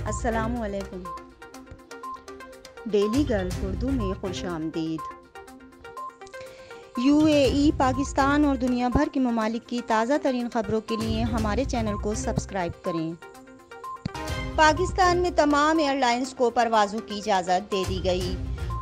السلام علیکم۔ Daily girl Urdu میں خوش آمدید۔ UAE، پاکستان اور دنیا بھر کے ممالک کی تازہ ترین خبروں کے لیے ہمارے چینل کو سبسکرائب کریں۔ پاکستان میں تمام ایئر لائنز کو پروازوں کی اجازت دے دی گئی۔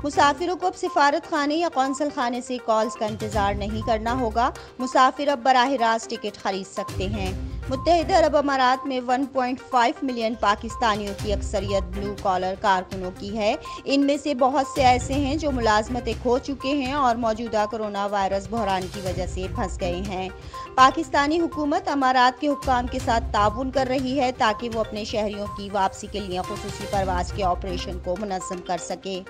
مسافروں کو اب سفارت خانے یا قونصل خانے سے کالز کا انتظار نہیں کرنا ہوگا۔ مسافر اب براہ راست ٹکٹ خرید سکتے ہیں۔ متحدہ عرب امارات میں 1.5 ملین پاکستانیوں کی اکثریت بلو کالر کارکنوں کی ہے۔ ان میں سے بہت سے ایسے ہیں جو ملازمتیں کھو چکے ہیں اور موجودہ کورونا وائرس بحران کی وجہ سے پھنس گئے ہیں۔ پاکستانی حکومت امارات کے حکام کے ساتھ تعاون کر رہی ہے تاکہ وہ اپنے شہریوں کی واپسی کے لیے خصوصی پرواز کے آپریشن کو منظم کر سکے۔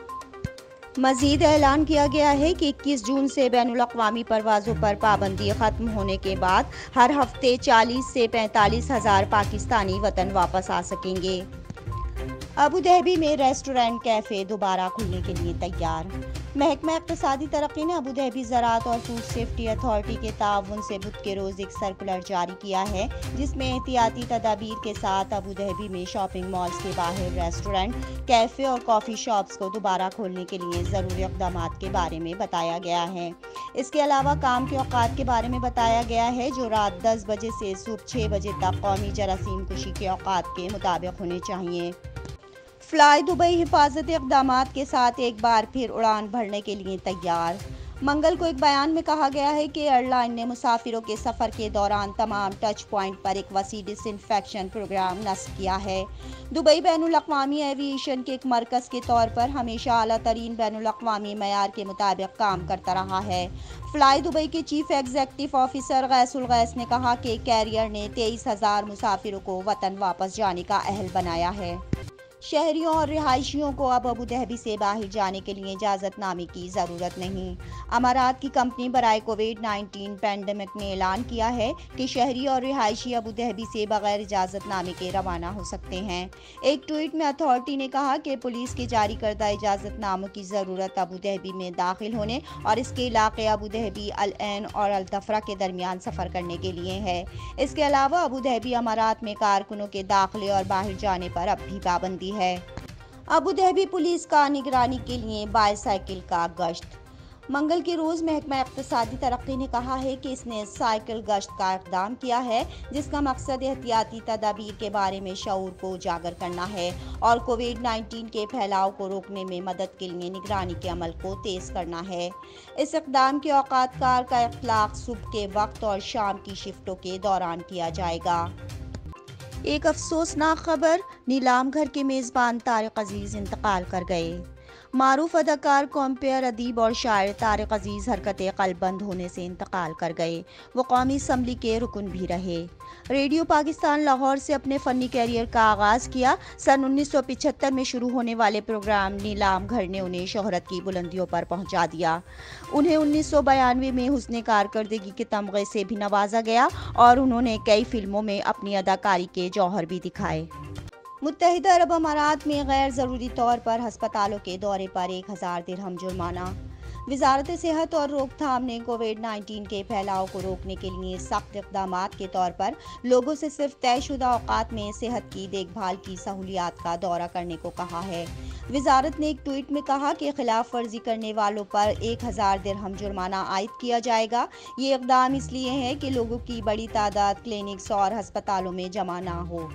مزید اعلان کیا گیا ہے کہ 21 جون سے بین الاقوامی پروازوں پر پابندی ختم ہونے کے بعد ہر ہفتے 40 سے 45 ہزار پاکستانی وطن واپس آ سکیں گے۔ ابوظہبی میں ریسٹورنٹ کیفے دوبارہ کھلنے کے لیے تیار۔ محکمہ اقتصادی ترقی نے ابوظہبی زراعت اور فوڈ سیفٹی اتھارٹی کے تعاون سے بدھ کے روز ایک سرکولر جاری کیا ہے جس میں احتیاطی تدابیر کے ساتھ ابوظہبی میں شاپنگ مالز کے باہر ریسٹورنٹ، کیفے اور کافی شاپس کو دوبارہ کھولنے کے لیے ضروری اقدامات کے بارے میں بتایا گیا ہے۔ اس کے علاوہ کام کے اوقات کے بارے میں بتایا گیا ہے جو رات 10 بجے سے صبح 6 بجے تک قومی جراثیم کشی کے اوقات کے مطابق ہونے چاہیے۔ فلائی دبئی حفاظتی اقدامات کے ساتھ ایک بار پھر اڑان بھرنے کے لیے تیار۔ منگل کو ایک بیان میں کہا گیا ہے کہ ایئر لائن نے مسافروں کے سفر کے دوران تمام ٹچ پوائنٹ پر ایک وسیع ڈس انفیکشن پروگرام نصب کیا ہے۔ دبئی بین الاقوامی ایوی ایشن کے ایک مرکز کے طور پر ہمیشہ اعلیٰ ترین بین الاقوامی معیار کے مطابق کام کرتا رہا ہے۔ فلائی دبئی کے چیف ایگزیکٹو آفیسر غیث الغیث نے کہا کہ کیریئر نے 23,000 مسافروں کو وطن واپس جانے کا اہل بنایا ہے۔ شہریوں اور رہائشیوں کو اب ابوظہبی سے باہر جانے کے لیے اجازت نامے کی ضرورت نہیں۔ امارات کی کمپنی برائے کووڈ-19 پینڈیمک نے اعلان کیا ہے کہ شہری اور رہائشی ابوظہبی سے بغیر اجازت نامے کے روانہ ہو سکتے ہیں۔ ایک ٹویٹ میں اتھارٹی نے کہا کہ پولیس کے جاری کردہ اجازت ناموں کی ضرورت ابوظہبی میں داخل ہونے اور اس کے علاقے ابوظہبی، العین اور الدفرہ کے درمیان سفر کرنے کے لیے ہے۔ اس کے علاوہ ابوظہبی امارات میں کارکنوں کے داخلے اور باہر جانے پر اب بھی پابندی ہے۔ ابوظہبی پولیس کا نگرانی کے لیے بائی سائیکل کا گشت۔ منگل کے روز محکمہ اقتصادی ترقی نے کہا ہے کہ اس نے سائیکل گشت کا اقدام کیا ہے جس کا مقصد احتیاطی تدابیر کے بارے میں شعور کو اجاگر کرنا ہے اور کووڈ-19 کے پھیلاؤ کو روکنے میں مدد کے لیے نگرانی کے عمل کو تیز کرنا ہے۔ اس اقدام کے اوقات کار کا اطلاق صبح کے وقت اور شام کی شفٹوں کے دوران کیا جائے گا۔ ایک افسوسناک خبر، نیلام گھر کے میزبان طارق عزیز انتقال کر گئے۔ معروف اداکار، کمپوزر، ادیب اور شاعر طارق عزیز حرکت قلب بند ہونے سے انتقال کر گئے۔ وہ قومی اسمبلی کے رکن بھی رہے۔ ریڈیو پاکستان لاہور سے اپنے فنی کیریئر کا آغاز کیا۔ سن 1975 میں شروع ہونے والے پروگرام نیلام گھر نے انہیں شہرت کی بلندیوں پر پہنچا دیا۔ انہیں 1992 میں حسن کارکردگی کے تمغے سے بھی نوازا گیا اور انہوں نے کئی فلموں میں اپنی اداکاری کے جوہر بھی دکھائے۔ متحدہ عرب امارات میں غیر ضروری طور پر ہسپتالوں کے دورے پر 1,000 درہم جرمانہ۔ وزارت صحت اور روک تھام نے کووڈ-19 کے پھیلاؤ کو روکنے کے لیے سخت اقدامات کے طور پر لوگوں سے صرف طے شدہ اوقات میں صحت کی دیکھ بھال کی سہولیات کا دورہ کرنے کو کہا ہے۔ وزارت نے ایک ٹویٹ میں کہا کہ خلاف ورزی کرنے والوں پر 1,000 درہم جرمانہ عائد کیا جائے گا۔ یہ اقدام اس لیے ہے کہ لوگوں کی بڑی تعداد کلینکس اور ہسپتالوں میں جمع نہ ہو۔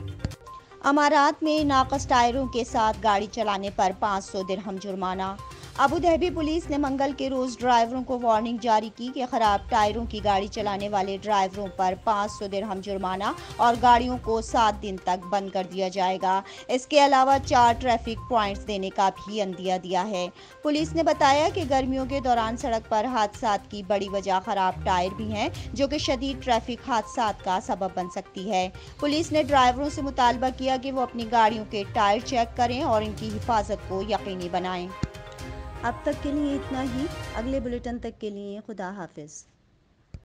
امارات میں ناقص ٹائروں کے ساتھ گاڑی چلانے پر 500 درہم جرمانہ۔ ابوظہبی پولیس نے منگل کے روز ڈرائیوروں کو وارننگ جاری کی کہ خراب ٹائروں کی گاڑی چلانے والے ڈرائیوروں پر 500 درہم جرمانہ اور گاڑیوں کو 7 دن تک بند کر دیا جائے گا۔ اس کے علاوہ 4 ٹریفک پوائنٹس دینے کا بھی عندیہ دیا ہے۔ پولیس نے بتایا کہ گرمیوں کے دوران سڑک پر حادثات کی بڑی وجہ خراب ٹائر بھی ہیں جو کہ شدید ٹریفک حادثات کا سبب بن سکتی ہے۔ پولیس نے ڈرائیوروں سے مطالبہ کیا کہ وہ اپنی گاڑیوں کے ٹائر چیک کریں اور ان کی حفاظت کو یقینی بنائیں۔ اب تک کے لیے اتنا ہی۔ اگلے بلیٹن تک کے لیے خدا حافظ۔